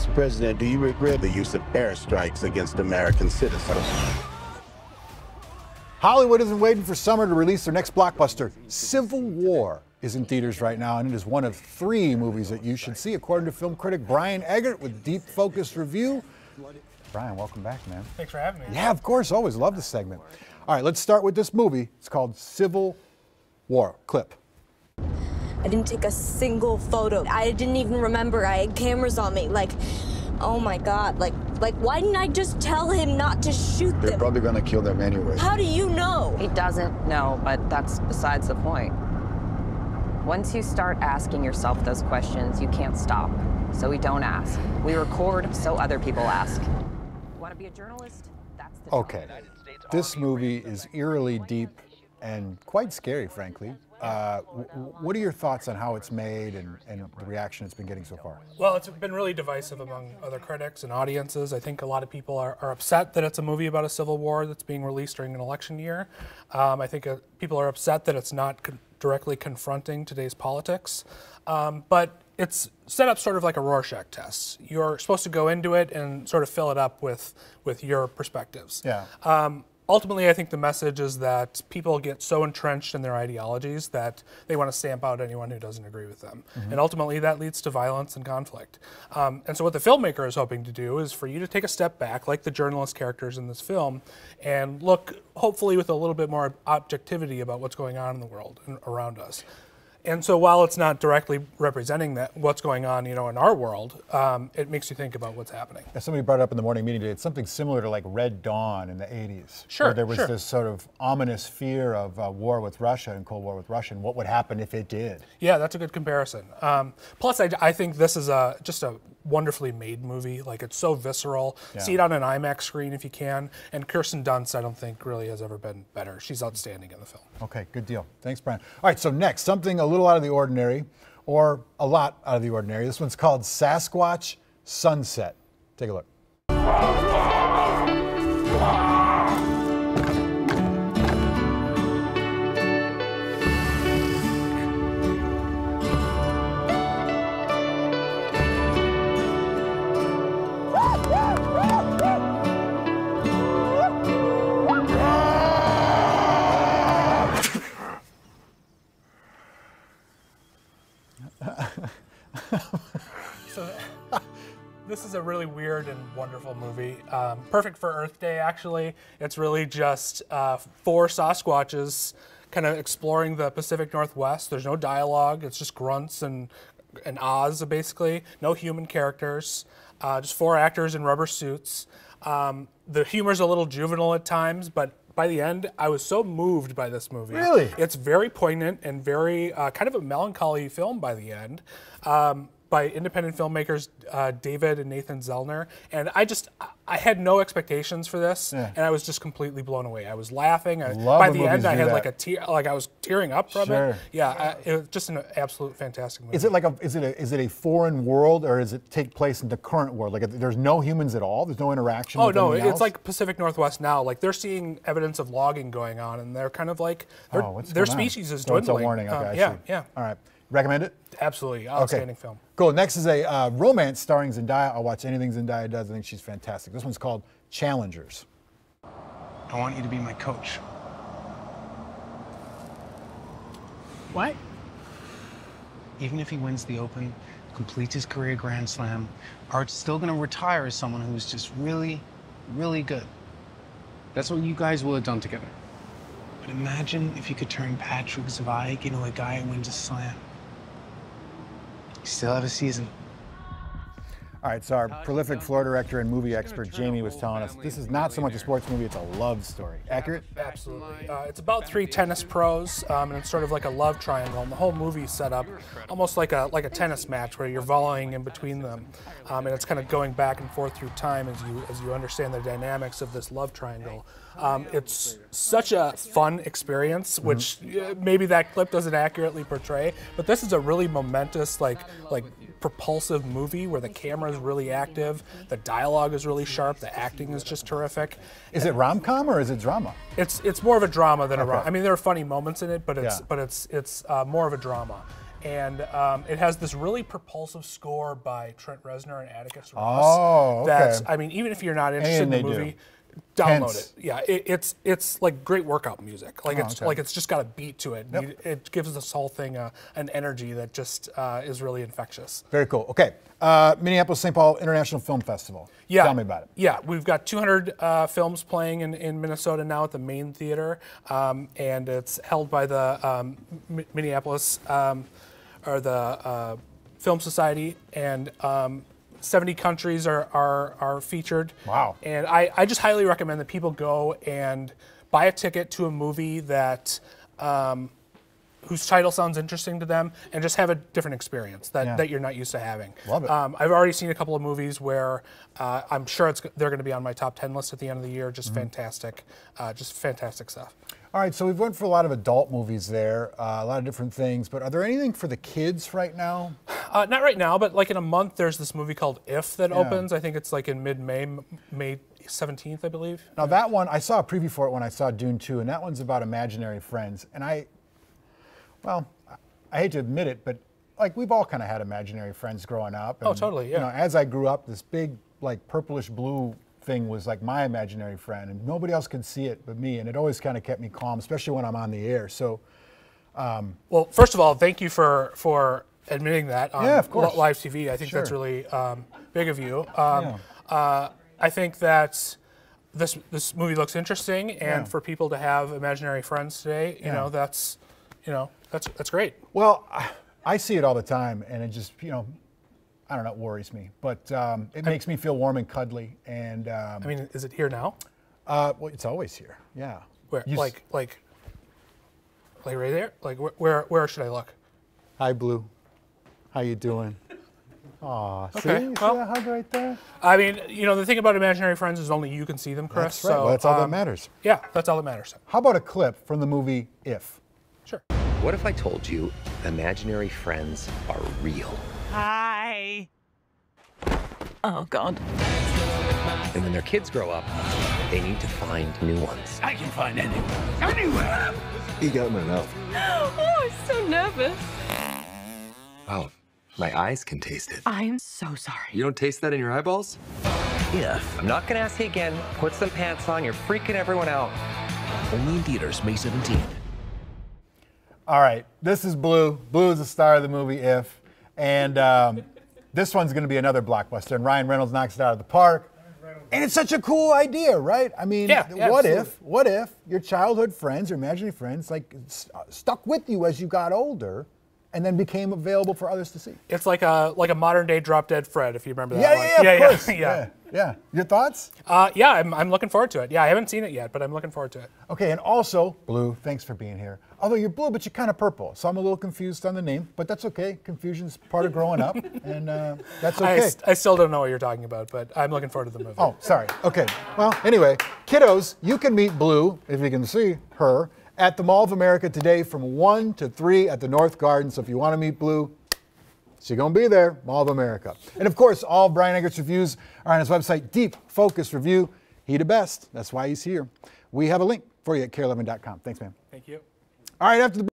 Mr. President, do you regret the use of airstrikes against American citizens? Hollywood isn't waiting for summer to release their next blockbuster. Civil War is in theaters right now, and it is one of 3 movies that you should see, according to film critic Brian Eggert with Deep Focus Review. Brian, welcome back, man. Thanks for having me. Yeah, of course, always love this segment. All right, let's start with this movie. It's called Civil War. Clip. I didn't take a single photo. I didn't even remember I had cameras on me. Like, oh my God, like why didn't I just tell him not to shoot them? They're probably gonna kill them anyway. How do you know? He doesn't know, but that's besides the point. Once you start asking yourself those questions, you can't stop. So we don't ask. We record so other people ask. Want to be a journalist? That's the job. Okay, this movie is eerily deep and quite scary, frankly. What are your thoughts on how it's made and the reaction it's been getting so far? Well, it's been really divisive among other critics and audiences. I think a lot of people are upset that it's a movie about a civil war that's being released during an election year. I think people are upset that it's not directly confronting today's politics. But it's set up sort of like a Rorschach test. You're supposed to go into it and sort of fill it up with your perspectives. Yeah. Ultimately, I think the message is that people get so entrenched in their ideologies that they want to stamp out anyone who doesn't agree with them. Mm-hmm. And ultimately, that leads to violence and conflict. And so what the filmmaker is hoping to do is for you to take a step back, like the journalist characters in this film, and look, hopefully, with a little bit more objectivity about what's going on in the world and around us. And so while it's not directly representing what's going on, in our world, it makes you think about what's happening. Yeah, somebody brought it up in the morning meeting today. It's something similar to like Red Dawn in the 80s. Sure, where there was sure. this sort of ominous fear of war with Russia and Cold War with Russia, and what would happen if it did. Yeah, that's a good comparison. Plus, I think this is just a wonderfully made movie. Like, it's so visceral. Yeah. See it on an IMAX screen if you can. And Kirsten Dunst, I don't think really has ever been better. She's outstanding in the film. Okay, good deal. Thanks, Brian. All right, so next, something a little out of the ordinary, or a lot out of the ordinary. This one's called Sasquatch Sunset. Take a look. So this is a really weird and wonderful movie. Perfect for Earth Day, actually. It's really just 4 Sasquatches kind of exploring the Pacific Northwest. There's no dialogue. It's just grunts and ahs, basically. No human characters. Just 4 actors in rubber suits. The humor's a little juvenile at times, but by the end, I was so moved by this movie. Really? It's very poignant and very kind of a melancholy film by the end. By independent filmmakers David and Nathan Zellner, and I had no expectations for this, and I was just completely blown away. I was laughing. By the end, I had like a tear, like I was tearing up from it. Yeah, it was just an absolute fantastic movie. Is it like is it a foreign world, or does it take place in the current world? Like, there's no humans at all. There's no interaction. Oh with no, anything it's else? like Pacific Northwest now. Like, they're seeing evidence of logging going on, and they're kind of like their species is dwindling. It's a warning. Okay, I see. Yeah. All right. Recommend it? Absolutely, outstanding film. Cool. Next is a romance starring Zendaya. I'll watch anything Zendaya does. I think she's fantastic. This one's called Challengers. I want you to be my coach. What? Even if he wins the Open, completes his career Grand Slam, Art's still gonna retire as someone who's just really, really good. That's what you guys will have done together. But imagine if you could turn Patrick Zweig into a guy who wins a slam. You still have a season. All right, so our prolific floor director and movie expert, Jamie, was telling us this is not so much a sports movie, it's a love story. Accurate? Absolutely. It's about 3 tennis pros, and it's sort of like a love triangle. And the whole movie's set up almost like a tennis match where you're volleying in between them, and it's kind of going back and forth through time as you understand the dynamics of this love triangle. It's such a fun experience, which maybe that clip doesn't accurately portray, but this is a really momentous, like propulsive movie where the camera is really active, the dialogue is really sharp, the acting is just terrific. Is it rom-com or is it drama? It's more of a drama than a rom. I mean, there are funny moments in it, but it's more of a drama. and it has this really propulsive score by Trent Reznor and Atticus Ross. Oh, okay. That's, I mean, even if you're not interested in the movie, download Tense. it. Yeah, it's like great workout music. Like it's just got a beat to it. Yep. It gives this whole thing an energy that just is really infectious. Very cool. Okay, Minneapolis-St. Paul International Film Festival. Yeah. Tell me about it. Yeah, we've got 200 films playing in Minnesota now at the main theater, and it's held by the Minneapolis or the Film Society, and 70 countries are featured. Wow. And I just highly recommend that people go and buy a ticket to a movie that whose title sounds interesting to them, and just have a different experience that you're not used to having. Love it. I've already seen a couple of movies where I'm sure they're going to be on my top 10 list at the end of the year. Just fantastic stuff. All right, so we've went for a lot of adult movies there, a lot of different things, but are there anything for the kids right now? Not right now, but like in a month, there's this movie called If that opens. I think it's like in mid-May, May 17th, I believe. Now that one, I saw a preview for it when I saw Dune 2, and that one's about imaginary friends. And I hate to admit it, but like we've all kind of had imaginary friends growing up. And, Oh, totally, yeah. You know, as I grew up, this big like purplish blue thing was like my imaginary friend, and nobody else could see it but me, and it always kind of kept me calm, especially when I'm on the air. So, well, first of all, thank you for admitting that on of course. live TV. I think that's really big of you. I think that this movie looks interesting, and for people to have imaginary friends today, you know, that's great. Well, I see it all the time, and it just, you know, I don't know, it worries me, but it makes me feel warm and cuddly. And I mean, is it here now? well, it's always here. Yeah. Where, You like right there? Like where should I look? Hi, Blue. How you doing? Aw, Okay, see? well- See that hug right there? I mean, you know, the thing about imaginary friends is only you can see them, Chris. That's right. So Well, that's all that matters. Yeah, that's all that matters. How about a clip from the movie If? Sure. What if I told you imaginary friends are real? Hi. Oh, God. And when their kids grow up, they need to find new ones. I can find anyone. Anywhere. He got him enough. Oh, I'm so nervous. Wow, my eyes can taste it. I'm so sorry. You don't taste that in your eyeballs? If. I'm not gonna ask you again. Put some pants on. You're freaking everyone out. Only in theaters May 17th. All right, this is Blue. Blue is the star of the movie If, and this one's going to be another blockbuster, and Ryan Reynolds knocks it out of the park. And it's such a cool idea, right? I mean, what if your childhood friends, your imaginary friends, like stuck with you as you got older, and then became available for others to see? It's like a modern day Drop Dead Fred, if you remember that Yeah, one. of course. Yeah. Your thoughts? Yeah, I'm looking forward to it. Yeah, I haven't seen it yet, but I'm looking forward to it. Okay, and also, Blue, thanks for being here. Although you're blue, but you're kind of purple, so I'm a little confused on the name, but that's okay. Confusion's part of growing up, and that's okay. I still don't know what you're talking about, but I'm looking forward to the movie. Oh, sorry. Okay. Well, anyway, kiddos, you can meet Blue, if you can see her, at the Mall of America today from 1 to 3 at the North Garden. So if you want to meet Blue, she's going to be there, Mall of America. And of course, all Brian Eggert's reviews are on his website, Deep Focus Review. He the best. That's why he's here. We have a link for you at KARE11.com. Thanks, man. Thank you. All right, after the